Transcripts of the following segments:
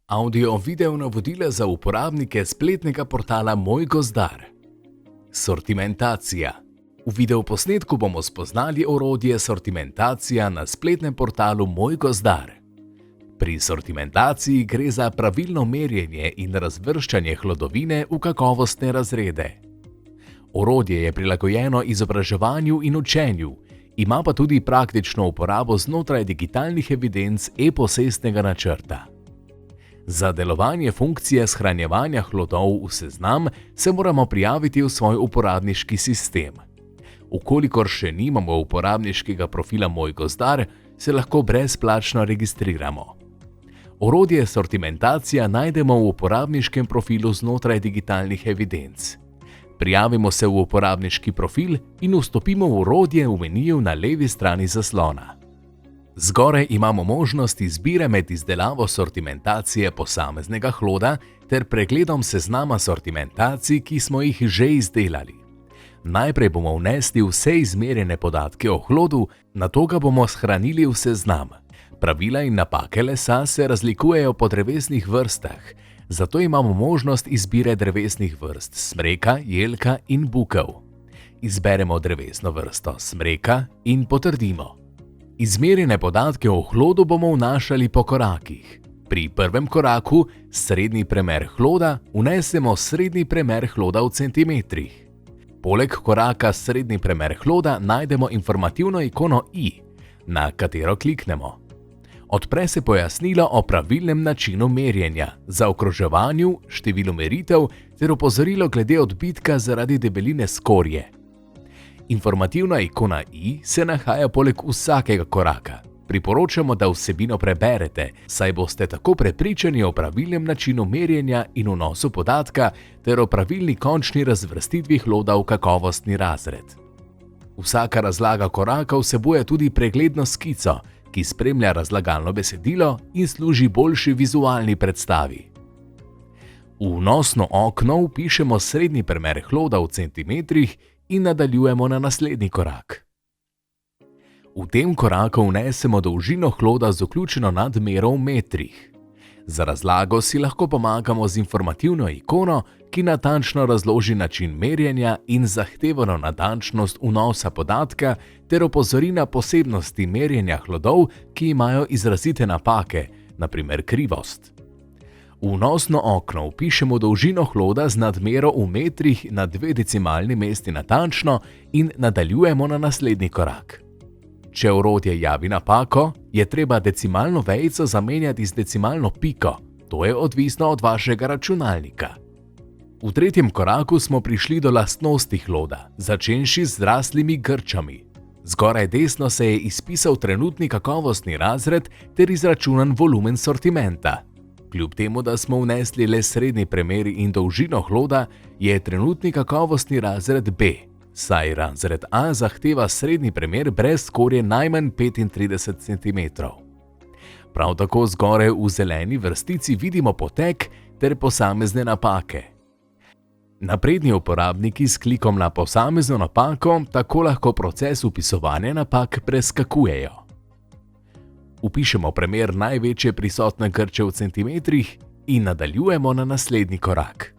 Audio-video navodila za uporabnike spletnega portala Moj gozdar. Sortimentacija. V videoposnetku bomo spoznali orodje sortimentacija na spletnem portalu Moj gozdar. Pri sortimentaciji gre za pravilno merjenje in razvrščanje hlodovine v kakovostne razrede. Orodje je prilagojeno izobraževanju in učenju, ima pa tudi praktično uporabo znotraj digitalnih evidenc e-posestnega načrta. Za delovanje funkcije shranjevanja hlodov v seznam se moramo prijaviti v svoj uporabniški sistem. Ukolikor še nimamo uporabniškega profila Moj gozdar, se lahko brezplačno registriramo. Orodje sortimentacija najdemo v uporabniškem profilu znotraj digitalnih evidenc. Prijavimo se v uporabniški profil in vstopimo v orodje v meniju na levi strani zaslona. Zgoraj imamo možnost izbire med izdelavo sortimentacije posameznega hloda ter pregledom seznama sortimentacij, ki smo jih že izdelali. Najprej bomo vnesli vse izmerjene podatke o hlodu, nato ga bomo shranili v seznam. Pravila in napake lesa se razlikujejo po drevesnih vrstah, zato imamo možnost izbire drevesnih vrst smreka, jelka in bukev. Izberemo drevesno vrsto smreka in potrdimo. Izmerjene podatke o hlodu bomo vnašali po korakih. Pri prvem koraku, srednji premer hloda, vnesemo srednji premer hloda v centimetrih. Poleg koraka srednji premer hloda najdemo informativno ikono I, na katero kliknemo. Odpre se pojasnilo o pravilnem načinu merjenja, zaokroževanju, številu meritev ter opozorilo glede odbitka zaradi debeline skorje. Informativna ikona I se nahaja poleg vsakega koraka. Priporočamo, da vsebino preberete, saj boste tako prepričani o pravilnem načinu merjenja in vnosu podatka ter o pravilni končni razvrstitvi hloda v kakovostni razred. Vsaka razlaga koraka vsebuje tudi pregledno skico, ki spremlja razlagalno besedilo in služi boljši vizualni predstavi. V vnosno okno vpišemo srednji premer hloda v centimetrih in nadaljujemo na naslednji korak. V tem koraku vnesemo dolžino hloda z vključeno nadmero v metrih. Za razlago si lahko pomagamo z informativno ikono, ki natančno razloži način merjenja in zahtevano natančnost vnosa podatka ter opozori na posebnosti merjenja hlodov, ki imajo izrazite napake, na primer krivost. V vnosno okno vpišemo dolžino hloda z nadmero v metrih na 2 decimalni mesti natančno in nadaljujemo na naslednji korak. Če orodje javi napako, je treba decimalno vejico zamenjati z decimalno piko, to je odvisno od vašega računalnika. V tretjem koraku smo prišli do lastnosti hloda, začenši z zraslimi grčami. Zgoraj desno se je izpisal trenutni kakovostni razred ter izračunan volumen sortimenta. Kljub temu, da smo vnesli le srednji premer in dolžino hloda, je trenutni kakovostni razred B, saj razred A zahteva srednji premer brez skorje najmanj 35 cm. Prav tako zgoraj v zeleni vrstici vidimo potek ter posamezne napake. Napredni uporabniki s klikom na posamezno napako tako lahko proces vpisovanja napak preskakujejo. Vpišemo premer največje prisotne grče v centimetrih in nadaljujemo na naslednji korak.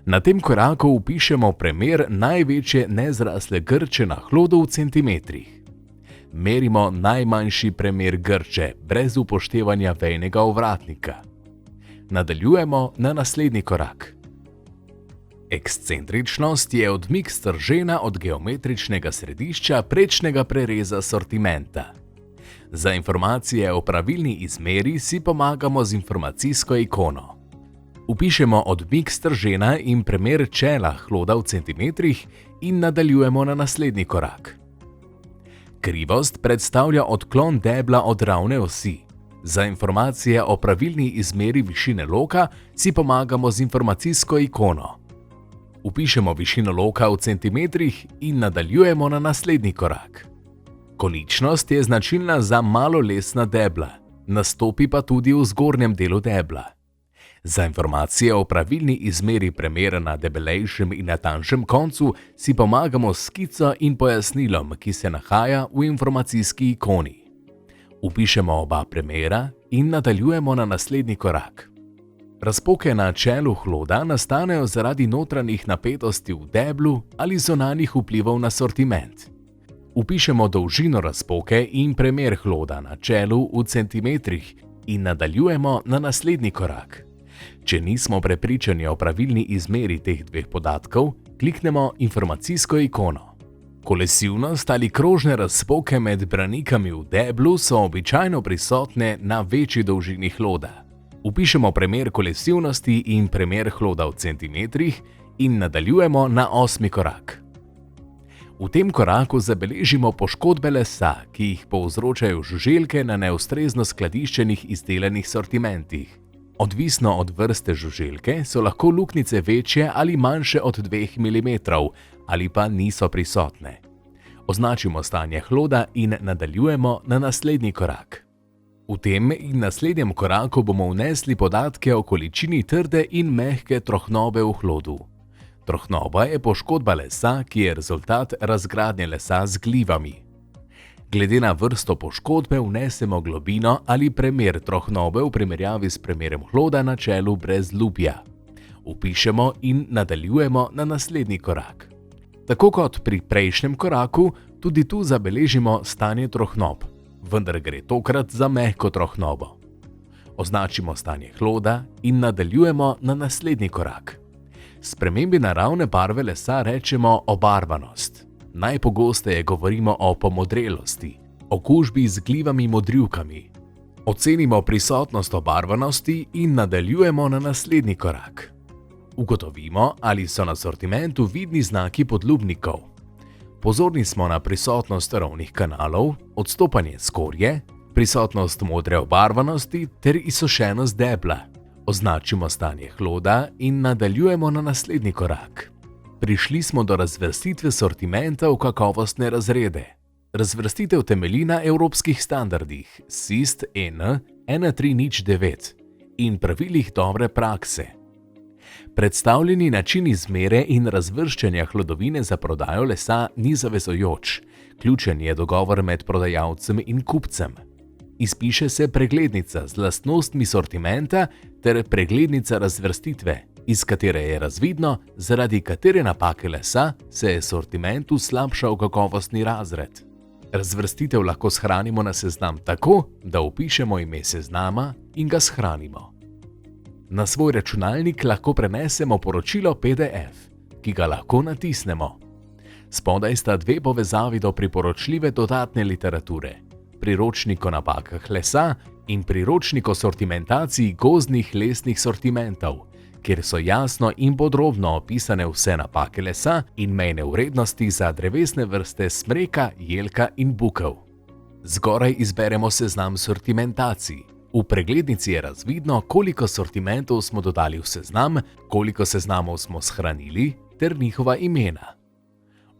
Na tem koraku vpišemo premer največje nezrasle grče na hlodu v centimetrih. Merimo najmanjši premer grče brez upoštevanja vejnega ovratnika. Nadaljujemo na naslednji korak. Ekscentričnost je odmik stržena od geometričnega središča prečnega prereza sortimenta. Za informacije o pravilni izmeri si pomagamo z informacijsko ikono. Vpišemo odmik stržena in premer čela hloda v centimetrih in nadaljujemo na naslednji korak. Krivost predstavlja odklon debla od ravne osi. Za informacije o pravilni izmeri višine loka si pomagamo z informacijsko ikono. Vpišemo višino loka v centimetrih in nadaljujemo na naslednji korak. Koničnost je značilna za malolesna debla, nastopi pa tudi v zgornjem delu debla. Za informacije o pravilni izmeri premera na debelejšem in na tanjšem koncu si pomagamo s skico in pojasnilom, ki se nahaja v informacijski ikoni. Vpišemo oba premera in nadaljujemo na naslednji korak. Razpoke na čelu hloda nastanejo zaradi notranjih napetosti v deblu ali zunanjih vplivov na sortiment. Vpišemo dolžino razpoke in premer hloda na čelu v centimetrih in nadaljujemo na naslednji korak. Če nismo prepričani o pravilni izmeri teh dveh podatkov, kliknemo informacijsko ikono. Kolesivnost ali krožne razpoke med branikami v deblu so običajno prisotne na večji dolžini hloda. Vpišemo premer kolesivnosti in premer hloda v centimetrih in nadaljujemo na 8. korak. V tem koraku zabeležimo poškodbe lesa, ki jih povzročajo žuželke na neustrezno skladiščenih izdelanih sortimentih. Odvisno od vrste žuželke so lahko luknjice večje ali manjše od 2 mm ali pa niso prisotne. Označimo stanje hloda in nadaljujemo na naslednji korak. V tem in naslednjem koraku bomo vnesli podatke o količini trde in mehke trohnobe v hlodu. Trohnoba je poškodba lesa, ki je rezultat razgradnje lesa z glivami. Glede na vrsto poškodbe vnesemo globino ali premer trohnobe v primerjavi s premerem hloda na čelu brez lubja. Vpišemo in nadaljujemo na naslednji korak. Tako kot pri prejšnjem koraku, tudi tu zabeležimo stanje trohnob, vendar gre tokrat za mehko trohnobo. Označimo stanje hloda in nadaljujemo na naslednji korak. Spremembi naravne barve lesa rečemo obarvanost. Najpogosteje govorimo o pomodrelosti, okužbi z glivami modrivkami. Ocenimo prisotnost obarvanosti in nadaljujemo na naslednji korak. Ugotovimo, ali so na sortimentu vidni znaki podlubnikov. Pozorni smo na prisotnost rovnih kanalov, odstopanje skorje, prisotnost modre obarvanosti ter izsušenost debla. Označimo stanje hloda in nadaljujemo na naslednji korak. Prišli smo do razvrstitve sortimenta v kakovostne razrede. Razvrstitev temelji na evropskih standardih SIST EN 1309 in pravilih dobre prakse. Predstavljeni način izmere in razvrščanja hlodovine za prodajo lesa ni zavezujoč. Ključen je dogovor med prodajalcem in kupcem. Izpiše se preglednica z lastnostmi sortimenta ter preglednica razvrstitve, iz katere je razvidno, zaradi katere napake lesa se je sortimentu slabšal kakovostni razred. Razvrstitev lahko shranimo na seznam tako, da vpišemo ime seznama in ga shranimo. Na svoj računalnik lahko prenesemo poročilo PDF, ki ga lahko natisnemo. Spodaj sta dve povezavi do priporočljive dodatne literature: priročnik o napakah lesa in priročnik o sortimentaciji gozdnih lesnih sortimentov, kjer so jasno in podrobno opisane vse napake lesa in mejne vrednosti za drevesne vrste smreka, jelka in bukev. Zgoraj izberemo seznam sortimentacij. V preglednici je razvidno, koliko sortimentov smo dodali v seznam, koliko seznamov smo shranili ter njihova imena.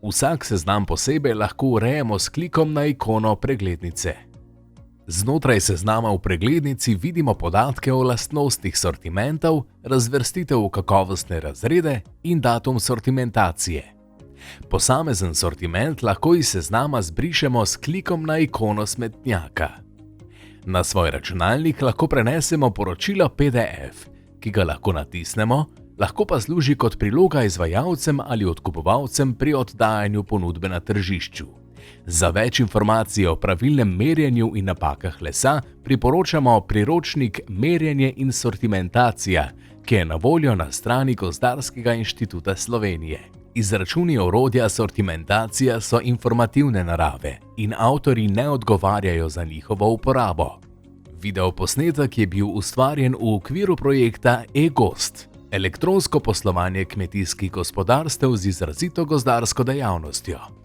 Vsak seznam posebej lahko urejamo s klikom na ikono preglednice. Znotraj seznama v preglednici vidimo podatke o lastnostih sortimentov, razvrstitev v kakovostne razrede in datum sortimentacije. Posamezen sortiment lahko iz seznama zbrišemo s klikom na ikono smetnjaka. Na svoj računalnik lahko prenesemo poročilo PDF, ki ga lahko natisnemo, lahko pa služi kot priloga izvajalcem ali odkupovalcem pri oddajanju ponudbe na tržišču. Za več informacij o pravilnem merjenju in napakah lesa priporočamo priročnik Merjenje in sortimentacija, ki je na voljo na strani Gozdarskega inštituta Slovenije. Izračuni orodja sortimentacija so informativne narave in avtorji ne odgovarjajo za njihovo uporabo. Videoposnetek je bil ustvarjen v okviru projekta e-Gozd, elektronsko poslovanje kmetijskih gospodarstev z izrazito gozdarsko dejavnostjo.